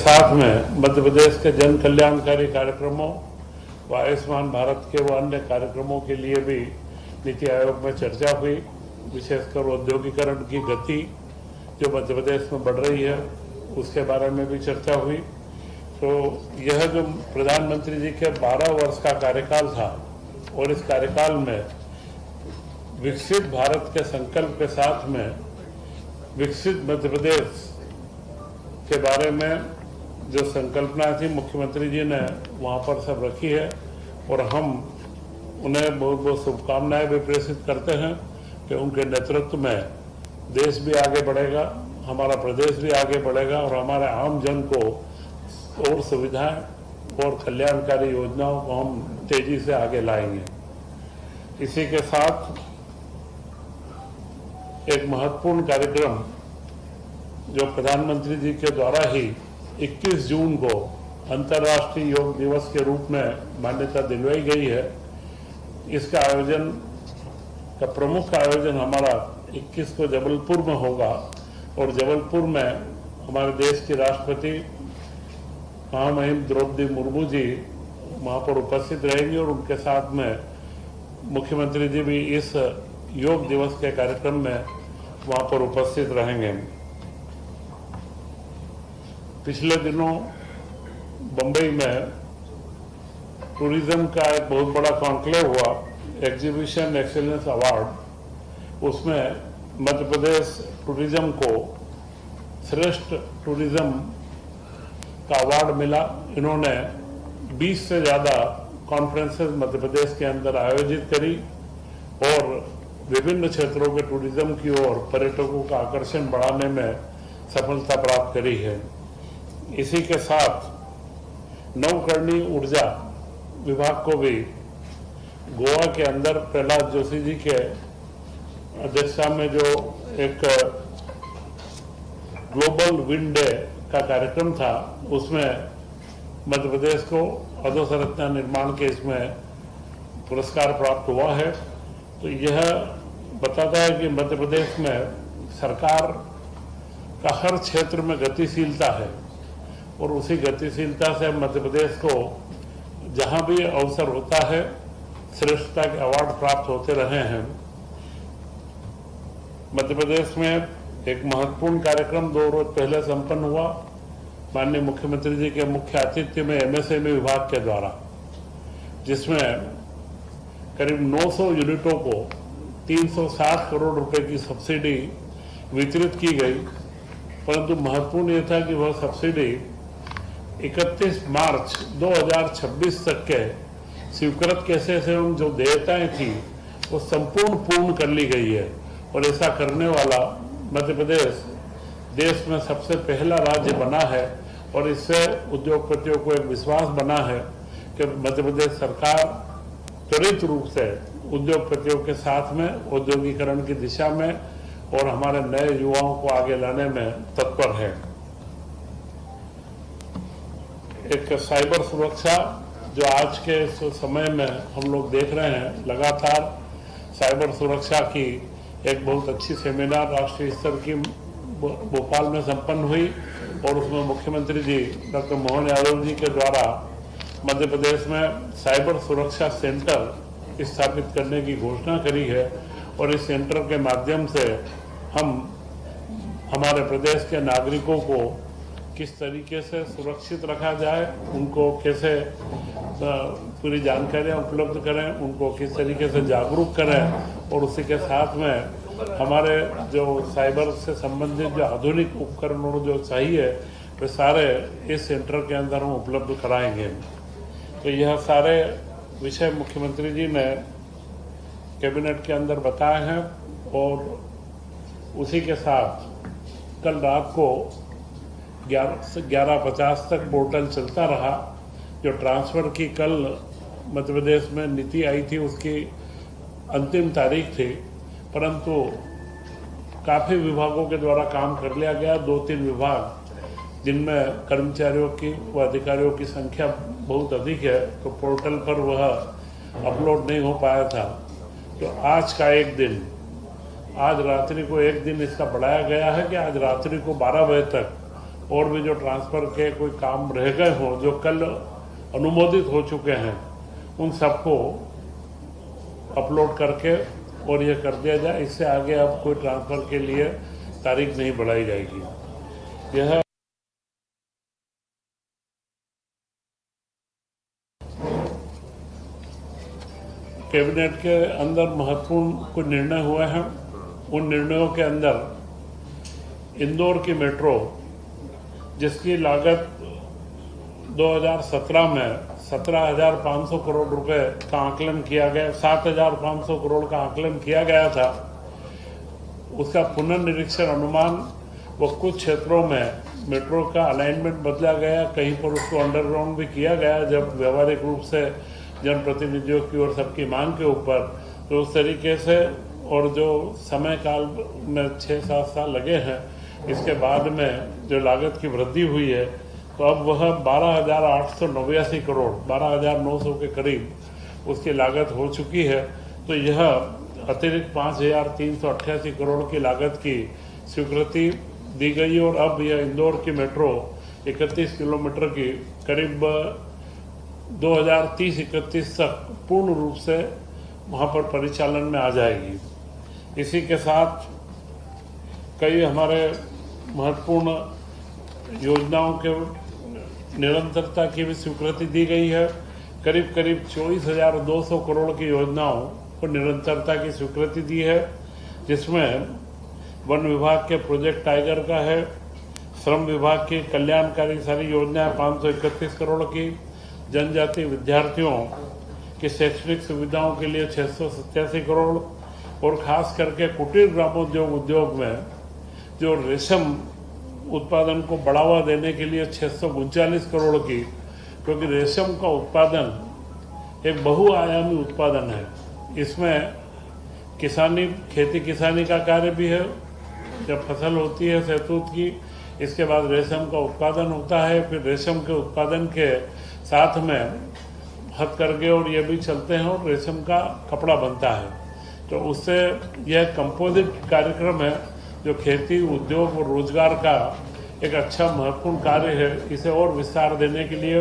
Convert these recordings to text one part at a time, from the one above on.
साथ में मध्य प्रदेश के जन कल्याणकारी कार्यक्रमों व आयुष्मान भारत के व अन्य कार्यक्रमों के लिए भी नीति आयोग में चर्चा हुई। विशेषकर औद्योगिकरण की गति जो मध्य प्रदेश में बढ़ रही है उसके बारे में भी चर्चा हुई। तो यह जो प्रधानमंत्री जी के 12 वर्ष का कार्यकाल था और इस कार्यकाल में विकसित भारत के संकल्प के साथ में विकसित मध्य प्रदेश के बारे में जो संकल्पना थी मुख्यमंत्री जी ने वहाँ पर सब रखी है और हम उन्हें बहुत बहुत शुभकामनाएं भी प्रेषित करते हैं कि उनके नेतृत्व में देश भी आगे बढ़ेगा, हमारा प्रदेश भी आगे बढ़ेगा और हमारे आम जन को और सुविधाएं और कल्याणकारी योजनाओं को हम तेजी से आगे लाएंगे। इसी के साथ एक महत्वपूर्ण कार्यक्रम जो प्रधानमंत्री जी के द्वारा ही 21 जून को अंतर्राष्ट्रीय योग दिवस के रूप में मान्यता दिलवाई गई है, इसका आयोजन का प्रमुख आयोजन हमारा 21 को जबलपुर में होगा और जबलपुर में हमारे देश की राष्ट्रपति महामहिम द्रौपदी मुर्मू जी वहाँ पर उपस्थित रहेंगी और उनके साथ में मुख्यमंत्री जी भी इस योग दिवस के कार्यक्रम में वहाँ पर उपस्थित रहेंगे। पिछले दिनों बम्बई में टूरिज्म का एक बहुत बड़ा कॉन्क्लेव हुआ, एग्जीबिशन एक्सीलेंस अवार्ड। उसमें मध्य प्रदेश टूरिज्म को श्रेष्ठ टूरिज्म का अवार्ड मिला। इन्होंने 20 से ज़्यादा कॉन्फ्रेंसेस मध्य प्रदेश के अंदर आयोजित करी और विभिन्न क्षेत्रों के टूरिज्म की ओर पर्यटकों का आकर्षण बढ़ाने में सफलता प्राप्त करी है। इसी के साथ नवकरणीय ऊर्जा विभाग को भी गोवा के अंदर प्रहलाद जोशी जी के अध्यक्षता में जो एक ग्लोबल विंड डे का कार्यक्रम था उसमें मध्य प्रदेश को अधोसंरचना निर्माण के इसमें पुरस्कार प्राप्त हुआ है। तो यह बताता है कि मध्य प्रदेश में सरकार का हर क्षेत्र में गतिशीलता है और उसी गतिशीलता से मध्य प्रदेश को जहां भी अवसर होता है श्रेष्ठता के अवार्ड प्राप्त होते रहे हैं। मध्य प्रदेश में एक महत्वपूर्ण कार्यक्रम 2 रोज पहले संपन्न हुआ माननीय मुख्यमंत्री जी के मुख्य आतिथ्य में एमएसएमई विभाग के द्वारा, जिसमें करीब 900 यूनिटों को 360 करोड़ रुपए की सब्सिडी वितरित की गई। परंतु महत्वपूर्ण यह था कि वह सब्सिडी 31 मार्च 2026 तक के स्वीकृत कैसे से उन जो देयताएं थी वो संपूर्ण पूर्ण कर ली गई है और ऐसा करने वाला मध्य प्रदेश देश में सबसे पहला राज्य बना है और इससे उद्योगपतियों को एक विश्वास बना है कि मध्य प्रदेश सरकार त्वरित रूप से उद्योगपतियों के साथ में औद्योगिकरण की दिशा में और हमारे नए युवाओं को आगे लाने में तत्पर है। एक साइबर सुरक्षा जो आज के समय में हम लोग देख रहे हैं, लगातार साइबर सुरक्षा की एक बहुत अच्छी सेमिनार राष्ट्रीय स्तर की भोपाल में संपन्न हुई और उसमें मुख्यमंत्री जी डॉक्टर मोहन यादव जी के द्वारा मध्य प्रदेश में साइबर सुरक्षा सेंटर स्थापित करने की घोषणा करी है और इस सेंटर के माध्यम से हम हमारे प्रदेश के नागरिकों को किस तरीके से सुरक्षित रखा जाए, उनको कैसे पूरी जानकारियां उपलब्ध करें, उनको किस तरीके से जागरूक करें और उसी के साथ में हमारे जो साइबर से संबंधित जो आधुनिक उपकरणों जो चाहिए वे सारे इस सेंटर के अंदर हम उपलब्ध कराएंगे। तो यह सारे विषय मुख्यमंत्री जी ने कैबिनेट के अंदर बताए हैं और उसी के साथ कल रात को 11:50 तक पोर्टल चलता रहा। जो ट्रांसफ़र की कल मध्य प्रदेश में नीति आई थी उसकी अंतिम तारीख थी, परंतु काफ़ी विभागों के द्वारा काम कर लिया गया। 2-3 विभाग जिनमें कर्मचारियों की व अधिकारियों की संख्या बहुत अधिक है तो पोर्टल पर वह अपलोड नहीं हो पाया था। तो आज का एक दिन, आज रात्रि को एक दिन इसका बढ़ाया गया है कि आज रात्रि को 12 बजे तक और भी जो ट्रांसफ़र के कोई काम रह गए हों जो कल अनुमोदित हो चुके हैं, उन सबको अपलोड करके और ये कर दिया जाए। इससे आगे अब कोई ट्रांसफ़र के लिए तारीख नहीं बढ़ाई जाएगी। यह कैबिनेट के अंदर महत्वपूर्ण कुछ निर्णय हुए हैं। उन निर्णयों के अंदर इंदौर की मेट्रो, जिसकी लागत 2017 में 17,500 करोड़ रुपए का आकलन किया गया, 7,500 करोड़ का आकलन किया गया था, उसका पुनर्निरीक्षण अनुमान वो कुछ क्षेत्रों में मेट्रो का अलाइनमेंट बदला गया, कहीं पर उसको अंडरग्राउंड भी किया गया जब व्यवहारिक रूप से जनप्रतिनिधियों की और सबकी मांग के ऊपर, तो उस तरीके से और जो समय काल में 6-7 साल लगे हैं, इसके बाद में जो लागत की वृद्धि हुई है, तो अब वह 12,889 करोड़ 12,900 के करीब उसकी लागत हो चुकी है। तो यह अतिरिक्त 5,388 करोड़ की लागत की स्वीकृति दी गई और अब यह इंदौर की मेट्रो 31 किलोमीटर की करीब 2030-31 तक पूर्ण रूप से वहाँ पर परिचालन में आ जाएगी। इसी के साथ कई हमारे महत्वपूर्ण योजनाओं के निरंतरता की भी स्वीकृति दी गई है। करीब 24,200 करोड़ की योजनाओं को निरंतरता की स्वीकृति दी है, जिसमें वन विभाग के प्रोजेक्ट टाइगर का है, श्रम विभाग की कल्याणकारी सारी योजनाएं 531 करोड़ की, जनजाति विद्यार्थियों की शैक्षणिक सुविधाओं के लिए 687 करोड़ और खास करके कुटीर ग्रामोद्योग उद्योग में जो रेशम उत्पादन को बढ़ावा देने के लिए 639 करोड़ की, क्योंकि रेशम का उत्पादन एक बहुआयामी उत्पादन है। इसमें किसानी, खेती किसानी का कार्य भी है, जब फसल होती है शहतूत की, इसके बाद रेशम का उत्पादन होता है, फिर रेशम के उत्पादन के साथ में हथकरघे और ये भी चलते हैं और रेशम का कपड़ा बनता है। तो उससे यह कंपोजिट कार्यक्रम है जो खेती, उद्योग और रोजगार का एक अच्छा महत्वपूर्ण कार्य है। इसे और विस्तार देने के लिए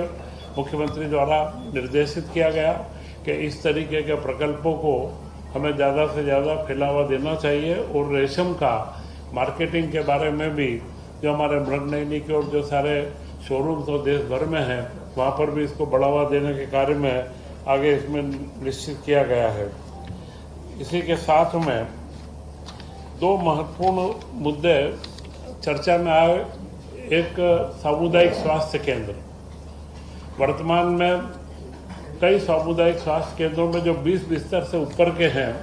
मुख्यमंत्री द्वारा निर्देशित किया गया कि इस तरीके के प्रकल्पों को हमें ज़्यादा से ज़्यादा फैलावा देना चाहिए और रेशम का मार्केटिंग के बारे में भी जो हमारे मृगनयनी के और जो सारे शोरूम्स और देश भर में हैं, वहाँ पर भी इसको बढ़ावा देने के कार्य में आगे इसमें निश्चित किया गया है। इसी के साथ में दो महत्वपूर्ण मुद्दे चर्चा में आए। एक सामुदायिक स्वास्थ्य केंद्र, वर्तमान में कई सामुदायिक स्वास्थ्य केंद्रों में जो 20 बिस्तर से ऊपर के हैं,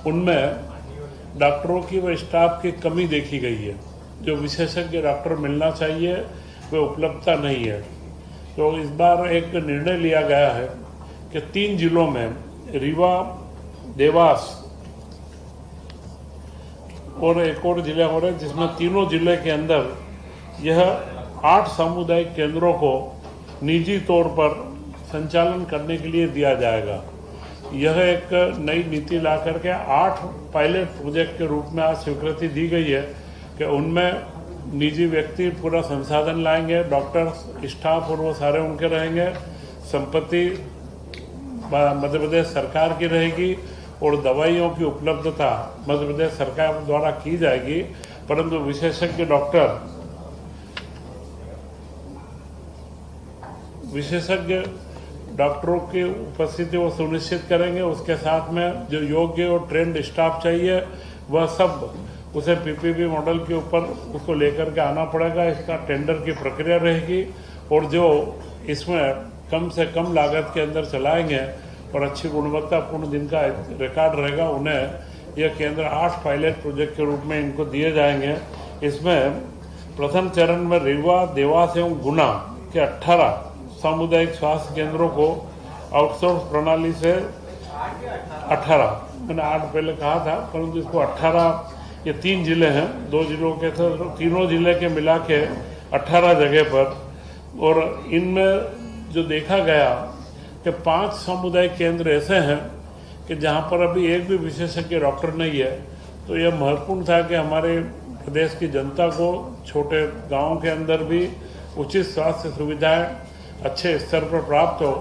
उनमें डॉक्टरों की व स्टाफ की कमी देखी गई है। जो विशेषज्ञ डॉक्टर मिलना चाहिए वे उपलब्धता नहीं है। तो इस बार एक निर्णय लिया गया है कि 3 जिलों में, रीवा, देवास और एक और जिले हो रहे, जिसमें तीनों जिले के अंदर यह 8 सामुदायिक केंद्रों को निजी तौर पर संचालन करने के लिए दिया जाएगा। यह एक नई नीति ला करके 8 पायलट प्रोजेक्ट के रूप में आज स्वीकृति दी गई है कि उनमें निजी व्यक्ति पूरा संसाधन लाएंगे, डॉक्टर्स, स्टाफ और वो सारे उनके रहेंगे, संपत्ति मध्य प्रदेश सरकार की रहेगी और दवाइयों की उपलब्धता मध्य प्रदेश सरकार द्वारा की जाएगी, परंतु विशेषज्ञ डॉक्टरों की उपस्थिति वो सुनिश्चित करेंगे। उसके साथ में जो योग्य और ट्रेंड स्टाफ चाहिए वह सब उसे पीपीपी मॉडल के ऊपर उसको लेकर के आना पड़ेगा। इसका टेंडर की प्रक्रिया रहेगी और जो इसमें कम से कम लागत के अंदर चलाएंगे और अच्छी गुणवत्तापूर्ण जिनका रिकॉर्ड रहेगा, उन्हें यह केंद्र 8 पायलट प्रोजेक्ट के रूप में इनको दिए जाएंगे। इसमें प्रथम चरण में रीवा, देवास एवं गुना के 18 सामुदायिक स्वास्थ्य केंद्रों को आउटसोर्स प्रणाली से 18, मैंने 8 पहले कहा था, परंतु इसको 18, ये 3 जिले हैं, 2 जिलों के थे, तीनों जिले के मिला के 18 जगह पर। और इनमें जो देखा गया कि 5 सामुदायिक केंद्र ऐसे हैं कि जहाँ पर अभी एक भी विशेषज्ञ डॉक्टर नहीं है। तो यह महत्वपूर्ण था कि हमारे प्रदेश की जनता को छोटे गांवों के अंदर भी उचित स्वास्थ्य सुविधाएं अच्छे स्तर पर प्राप्त हो,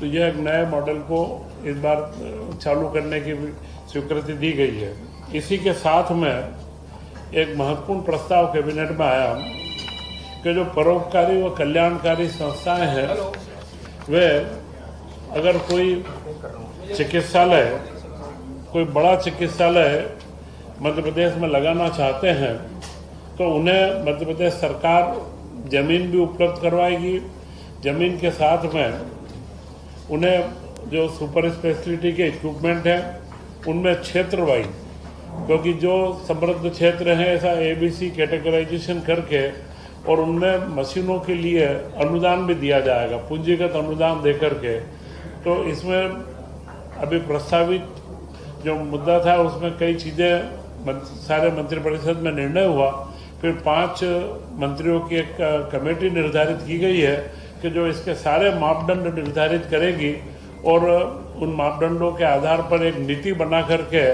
तो यह एक नए मॉडल को इस बार चालू करने की भी स्वीकृति दी गई है। इसी के साथ में एक महत्वपूर्ण प्रस्ताव कैबिनेट में आया कि जो परोपकारी व कल्याणकारी संस्थाएं हैं, वे अगर कोई चिकित्सालय, कोई बड़ा चिकित्सालय मध्य प्रदेश में लगाना चाहते हैं, तो उन्हें मध्य प्रदेश सरकार जमीन भी उपलब्ध करवाएगी। जमीन के साथ में उन्हें जो सुपर स्पेशलिटी के इक्विपमेंट हैं, उनमें क्षेत्र वाइज, क्योंकि जो समृद्ध क्षेत्र हैं ऐसा ABC कैटेगराइजेशन करके, और उनमें मशीनों के लिए अनुदान भी दिया जाएगा, पूंजीगत अनुदान दे करके। तो इसमें अभी प्रस्तावित जो मुद्दा था उसमें कई चीज़ें सारे मंत्रिपरिषद में निर्णय हुआ। फिर 5 मंत्रियों की एक कमेटी निर्धारित की गई है कि जो इसके सारे मापदंड निर्धारित करेगी, और उन मापदंडों के आधार पर एक नीति बना करके,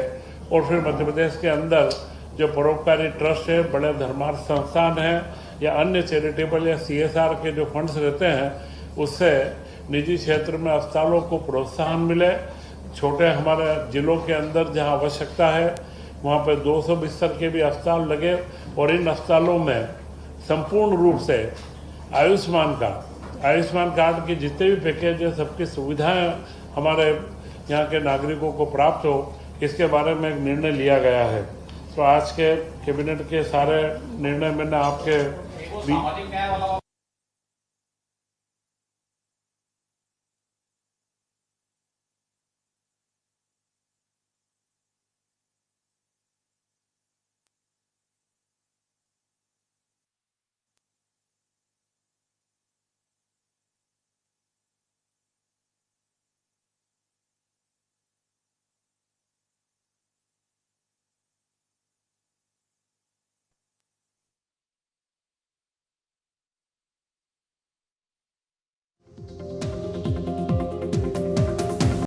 और फिर मध्य प्रदेश के अंदर जो परोपकारी ट्रस्ट है, बड़े धर्मार्थ संस्थान हैं या अन्य चैरिटेबल या CSR के जो फंड्स रहते हैं, उससे निजी क्षेत्र में अस्पतालों को प्रोत्साहन मिले। छोटे हमारे जिलों के अंदर जहां आवश्यकता है वहां पर 200 बिस्तर के भी अस्पताल लगे, और इन अस्पतालों में संपूर्ण रूप से आयुष्मान कार्ड के जितने भी पैकेज है, सबकी सुविधाएं हमारे यहाँ के नागरिकों को प्राप्त हो, इसके बारे में एक निर्णय लिया गया है। तो आज के कैबिनेट के सारे निर्णय मैंने आपके